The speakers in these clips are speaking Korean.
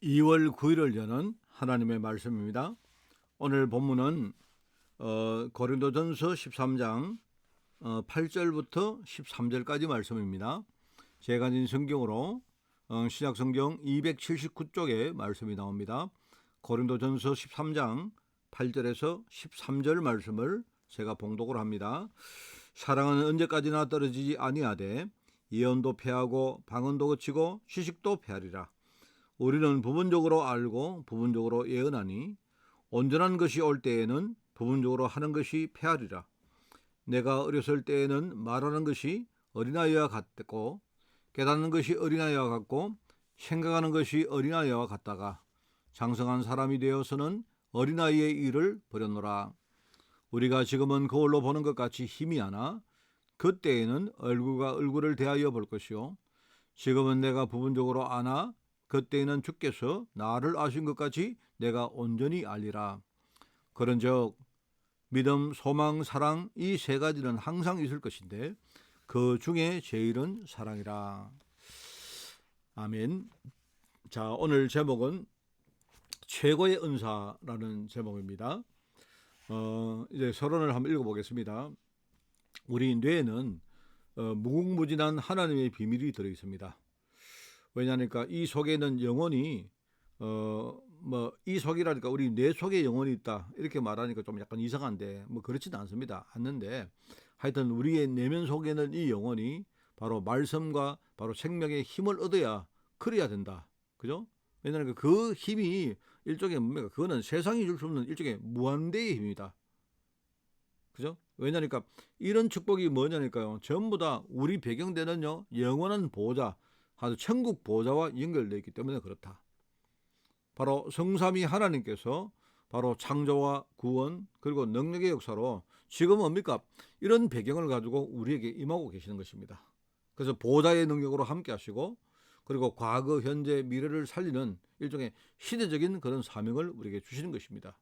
2월 9일을 여는 하나님의 말씀입니다. 오늘 본문은 고린도전서 13장 8절부터 13절까지 말씀입니다. 제가 가진 성경으로 신약성경 279쪽에 말씀이 나옵니다. 고린도전서 13장 8절에서 13절 말씀을 제가 봉독을 합니다. 사랑은 언제까지나 떨어지지 아니하되 예언도 패하고 방언도 그치고 지식도 패하리라. 우리는 부분적으로 알고 부분적으로 예언하니 온전한 것이 올 때에는 부분적으로 하는 것이 패하리라. 내가 어렸을 때에는 말하는 것이 어린아이와 같고 깨닫는 것이 어린아이와 같고 생각하는 것이 어린아이와 같다가 장성한 사람이 되어서는 어린아이의 일을 버렸노라. 우리가 지금은 거울로 보는 것 같이 희미하나 그때에는 얼굴과 얼굴을 대하여 볼 것이요 지금은 내가 부분적으로 아나 그때에는 주께서 나를 아신 것 같이 내가 온전히 알리라. 그런즉 믿음, 소망, 사랑 이 세 가지는 항상 있을 것인데 그 중에 제일은 사랑이라. 아멘. 자, 오늘 제목은 최고의 은사라는 제목입니다. 이제 서론을 한번 읽어보겠습니다. 우리 뇌에는 무궁무진한 하나님의 비밀이 들어 있습니다. 왜냐하니까 이 속에는 영혼이 이 속이라니까 우리 뇌 속에 영혼이 있다 이렇게 말하니까 좀 약간 이상한데 그렇지는 않는데 하여튼 우리의 내면 속에는 이 영혼이 바로 말씀과 바로 생명의 힘을 얻어야 그래야 된다. 그죠? 왜냐하니까 그 힘이 일종의 뭡니까? 그거는 세상이 줄 수 없는 일종의 무한대의 힘이다. 그죠? 왜냐니까 이런 축복이 뭐냐니까요. 전부 다 우리 배경되는요 영원한 보호자, 아주 천국 보호자와 연결되어 있기 때문에 그렇다. 바로 성삼위 하나님께서 바로 창조와 구원 그리고 능력의 역사로 지금 뭡니까? 이런 배경을 가지고 우리에게 임하고 계시는 것입니다. 그래서 보호자의 능력으로 함께 하시고 그리고 과거, 현재, 미래를 살리는 일종의 시대적인 그런 사명을 우리에게 주시는 것입니다.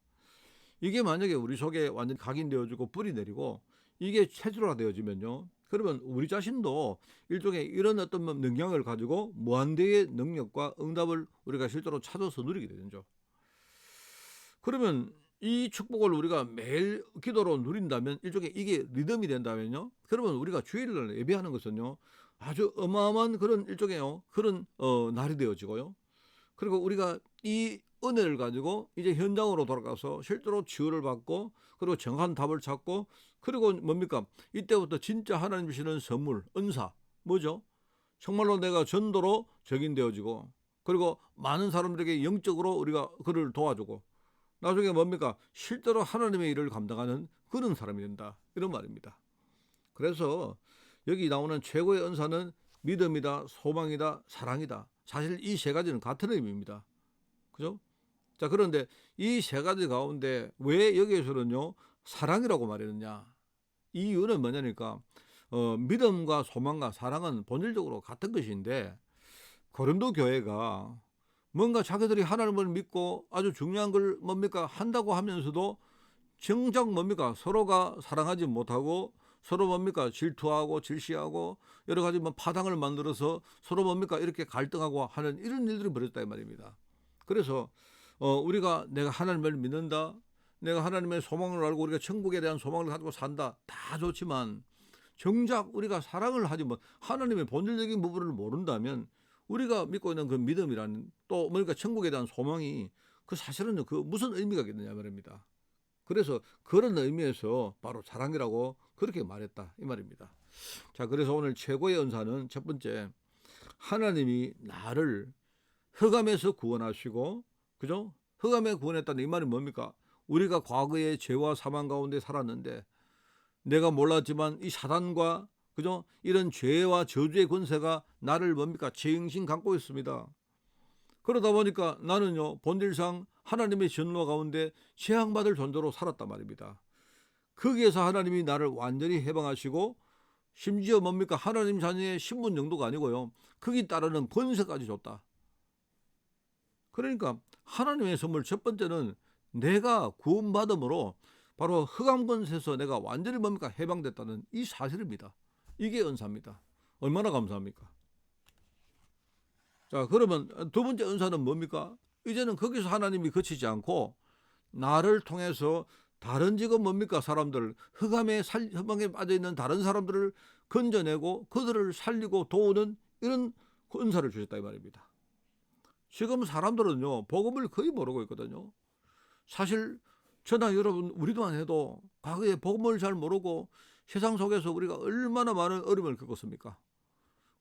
이게 만약에 우리 속에 완전히 각인되어지고 뿌리 내리고 이게 체질화되어지면요. 그러면 우리 자신도 일종의 이런 어떤 능력을 가지고 무한대의 능력과 응답을 우리가 실제로 찾아서 누리게 되죠. 그러면 이 축복을 우리가 매일 기도로 누린다면 일종의 이게 리듬이 된다면요. 그러면 우리가 주일날 예배하는 것은요. 아주 어마어마한 그런 일종의 그런 날이 되어지고요. 그리고 우리가 이 은혜를 가지고 이제 현장으로 돌아가서 실제로 치유를 받고 그리고 정확한 답을 찾고 그리고 뭡니까? 이때부터 진짜 하나님 주시는 선물, 은사 뭐죠? 정말로 내가 전도로 적인되어지고 그리고 많은 사람들에게 영적으로 우리가 그를 도와주고 나중에 뭡니까? 실제로 하나님의 일을 감당하는 그런 사람이 된다. 이런 말입니다. 그래서 여기 나오는 최고의 은사는 믿음이다, 소망이다, 사랑이다. 사실 이 세 가지는 같은 의미입니다. 그죠? 자, 그런데 이 세 가지 가운데 왜 여기에서는요, 사랑이라고 말했느냐? 이 이유는 뭐냐니까, 믿음과 소망과 사랑은 본질적으로 같은 것인데, 고린도 교회가 뭔가 자기들이 하나님을 믿고 아주 중요한 걸 뭡니까? 한다고 하면서도 정작 뭡니까? 서로가 사랑하지 못하고 서로 뭡니까? 질투하고 질시하고 여러 가지 파당을 만들어서 서로 뭡니까? 이렇게 갈등하고 하는 이런 일들이 벌어졌다 이 말입니다. 그래서 우리가 내가 하나님을 믿는다. 내가 하나님의 소망을 알고 우리가 천국에 대한 소망을 가지고 산다. 다 좋지만 정작 우리가 사랑을 하지 못 하나님의 본질적인 부분을 모른다면 우리가 믿고 있는 그 믿음이라는 또 뭡니까? 천국에 대한 소망이 그 사실은 그 무슨 의미가 있겠느냐 말입니다. 그래서 그런 의미에서 바로 사랑이라고 그렇게 말했다 이 말입니다. 자, 그래서 오늘 최고의 은사는 첫 번째 하나님이 나를 흑암에서 구원하시고 그죠? 흑암에 구원했다는 이 말이 뭡니까? 우리가 과거의 죄와 사망 가운데 살았는데 내가 몰랐지만 이 사단과 그죠? 이런 죄와 저주의 권세가 나를 뭡니까? 지행신 감고 있습니다. 그러다 보니까 나는요 본질상 하나님의 전노 가운데 재앙받을 존재로 살았단 말입니다. 거기에서 하나님이 나를 완전히 해방하시고 심지어 뭡니까? 하나님 자녀의 신분 정도가 아니고요 거기 따르는 권세까지 줬다. 그러니까 하나님의 선물 첫 번째는 내가 구원받음으로 바로 흑암 권세에서 내가 완전히 뭡니까? 해방됐다는 이 사실입니다. 이게 은사입니다. 얼마나 감사합니까? 자, 그러면 두 번째 은사는 뭡니까? 이제는 거기서 하나님이 그치지 않고 나를 통해서 다른 지금 뭡니까? 사람들, 흑암에 빠져있는 다른 사람들을 건져내고 그들을 살리고 도우는 이런 은사를 주셨다 이 말입니다. 지금 사람들은요, 복음을 거의 모르고 있거든요. 사실 저나 여러분 우리도만 해도 과거에 복음을 잘 모르고 세상 속에서 우리가 얼마나 많은 어려움을 겪었습니까?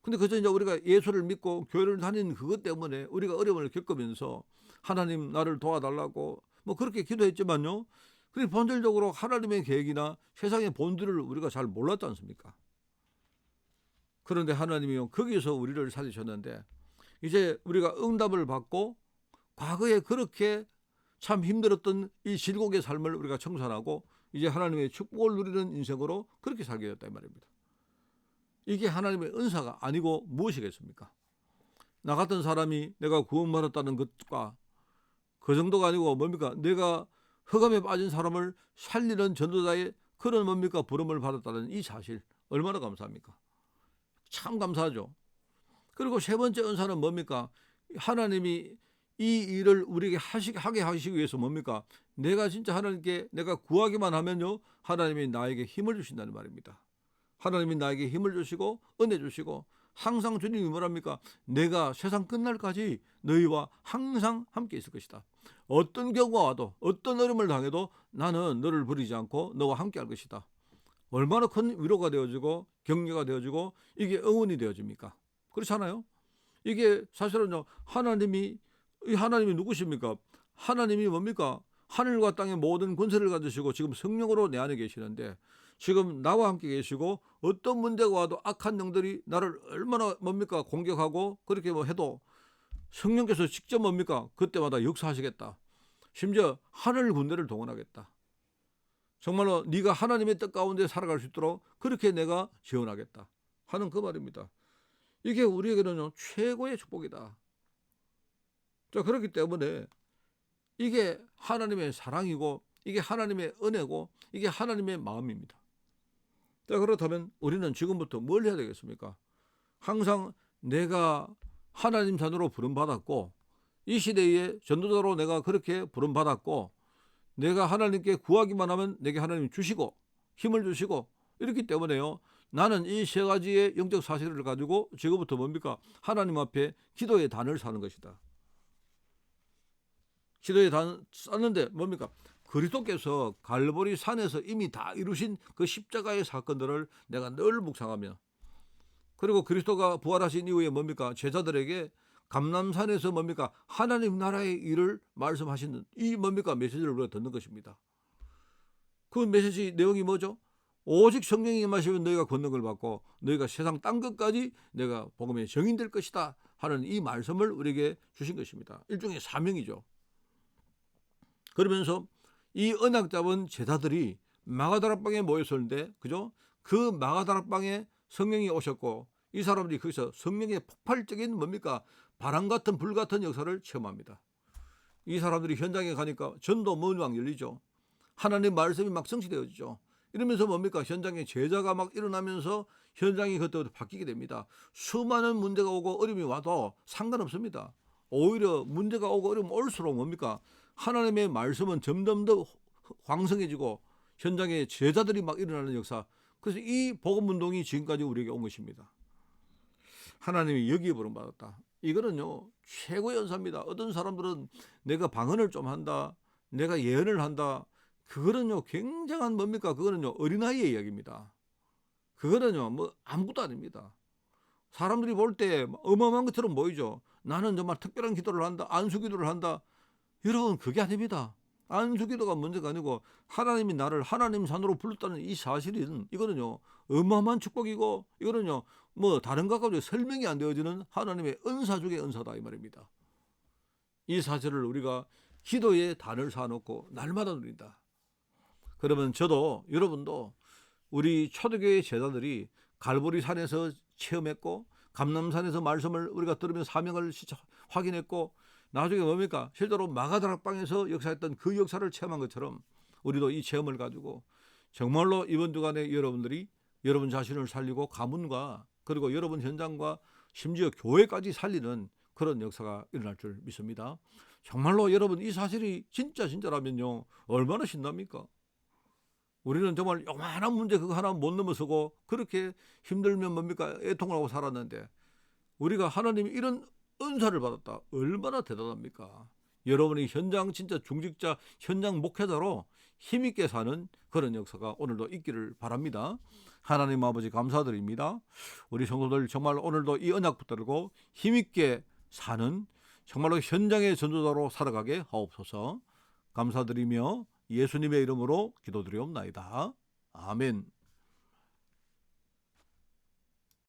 근데 그저 이제 우리가 예수를 믿고 교회를 다니는 그것 때문에 우리가 어려움을 겪으면서 하나님 나를 도와달라고 뭐 그렇게 기도했지만요. 그게 본질적으로 하나님의 계획이나 세상의 본질을 우리가 잘 몰랐지 않습니까? 그런데 하나님이요, 거기서 우리를 살리셨는데 이제 우리가 응답을 받고 과거에 그렇게 참 힘들었던 이 질곡의 삶을 우리가 청산하고 이제 하나님의 축복을 누리는 인생으로 그렇게 살게 됐다 이 말입니다. 이게 하나님의 은사가 아니고 무엇이겠습니까? 나 같은 사람이 내가 구원받았다는 것과 그 정도가 아니고 뭡니까? 내가 흑암에 빠진 사람을 살리는 전도자의 그런 뭡니까? 부름을 받았다는 이 사실 얼마나 감사합니까? 참 감사하죠. 그리고 세 번째 은사는 뭡니까? 하나님이 이 일을 우리에게 하게 하시기 위해서 뭡니까? 내가 진짜 하나님께 내가 구하기만 하면요, 하나님이 나에게 힘을 주신다는 말입니다. 하나님이 나에게 힘을 주시고 은혜 주시고 항상 주님이 뭐랍니까? 내가 세상 끝날까지 너희와 항상 함께 있을 것이다. 어떤 경우가 와도 어떤 어려움을 당해도 나는 너를 버리지 않고 너와 함께 할 것이다. 얼마나 큰 위로가 되어지고 격려가 되어지고 이게 응원이 되어집니까? 그렇잖아요. 이게 사실은요, 하나님이 누구십니까? 하나님이 뭡니까? 하늘과 땅의 모든 권세를 가지시고 지금 성령으로 내 안에 계시는데 지금 나와 함께 계시고 어떤 문제가 와도 악한 영들이 나를 얼마나 뭡니까? 공격하고 그렇게 뭐 해도 성령께서 직접 뭡니까? 그때마다 역사하시겠다. 심지어 하늘 군대를 동원하겠다. 정말로 네가 하나님의 뜻 가운데 살아갈 수 있도록 그렇게 내가 지원하겠다 하는 그 말입니다. 이게 우리에게는 최고의 축복이다. 자, 그렇기 때문에 이게 하나님의 사랑이고 이게 하나님의 은혜고 이게 하나님의 마음입니다. 자, 그렇다면 우리는 지금부터 뭘 해야 되겠습니까? 항상 내가 하나님 자녀로 부름받았고 이 시대에 전도자로 내가 그렇게 부름받았고 내가 하나님께 구하기만 하면 내게 하나님 주시고 힘을 주시고 이렇기 때문에요. 나는 이 세 가지의 영적 사실을 가지고 지금부터 뭡니까? 하나님 앞에 기도의 단을 사는 것이다. 기도의 단 쌓는데 뭡니까? 그리스도께서 갈보리 산에서 이미 다 이루신 그 십자가의 사건들을 내가 늘 묵상하며 그리고 그리스도가 부활하신 이후에 뭡니까? 제자들에게 감람산에서 뭡니까? 하나님 나라의 일을 말씀하시는 이 뭡니까? 메시지를 우리가 듣는 것입니다. 그 메시지 내용이 뭐죠? 오직 성령이 임하시면 너희가 권능을 받고 너희가 세상 땅 끝까지 내가 복음의 증인 될 것이다 하는 이 말씀을 우리에게 주신 것입니다. 일종의 사명이죠. 그러면서 이 언약 잡은 제자들이 마가다락방에 모였었는데 그죠? 그 마가다락방에 성령이 오셨고 이 사람들이 거기서 성령의 폭발적인 뭡니까? 바람 같은 불 같은 역사를 체험합니다. 이 사람들이 현장에 가니까 전도 문막 열리죠. 하나님 말씀이 막 성취되어지죠. 이러면서 뭡니까? 현장에 제자가 막 일어나면서 현장이 그때부터 바뀌게 됩니다. 수많은 문제가 오고 어려움이 와도 상관없습니다. 오히려 문제가 오고 어려움 올수록 뭡니까? 하나님의 말씀은 점점 더 황성해지고 현장에 제자들이 막 일어나는 역사. 그래서 이 복음운동이 지금까지 우리에게 온 것입니다. 하나님이 여기에 부름받았다. 이거는요 최고의 연사입니다. 어떤 사람들은 내가 방언을 좀 한다, 내가 예언을 한다. 그거는요 굉장한 뭡니까? 그거는요 어린아이의 이야기입니다. 그거는요 뭐 아무것도 아닙니다. 사람들이 볼 때 어마어마한 것처럼 보이죠. 나는 정말 특별한 기도를 한다, 안수기도를 한다. 여러분 그게 아닙니다. 안수기도가 문제가 아니고 하나님이 나를 하나님 산으로 불렀다는 이 사실은 이거는요 어마어마한 축복이고 이거는요 뭐 다른 것과 설명이 안 되어지는 하나님의 은사 중의 은사다 이 말입니다. 이 사실을 우리가 기도의 단을 쌓아놓고 날마다 누린다. 그러면 저도 여러분도 우리 초대교회 제자들이 갈보리 산에서 체험했고 감람산에서 말씀을 우리가 들으며 사명을 확인했고 나중에 뭡니까? 실제로 마가다락방에서 역사했던 그 역사를 체험한 것처럼 우리도 이 체험을 가지고 정말로 이번 주간에 여러분들이 여러분 자신을 살리고 가문과 그리고 여러분 현장과 심지어 교회까지 살리는 그런 역사가 일어날 줄 믿습니다. 정말로 여러분 이 사실이 진짜라면요 얼마나 신납니까? 우리는 정말 요만한 문제 그거 하나 못 넘어서고 그렇게 힘들면 뭡니까 애통을 하고 살았는데 우리가 하나님이 이런 은사를 받았다. 얼마나 대단합니까? 여러분이 현장 진짜 중직자, 현장 목회자로 힘있게 사는 그런 역사가 오늘도 있기를 바랍니다. 하나님 아버지 감사드립니다. 우리 성도들 정말 오늘도 이 언약 붙들고 힘있게 사는 정말로 현장의 전도자로 살아가게 하옵소서. 감사드리며 예수님의 이름으로 기도드리옵나이다. 아멘.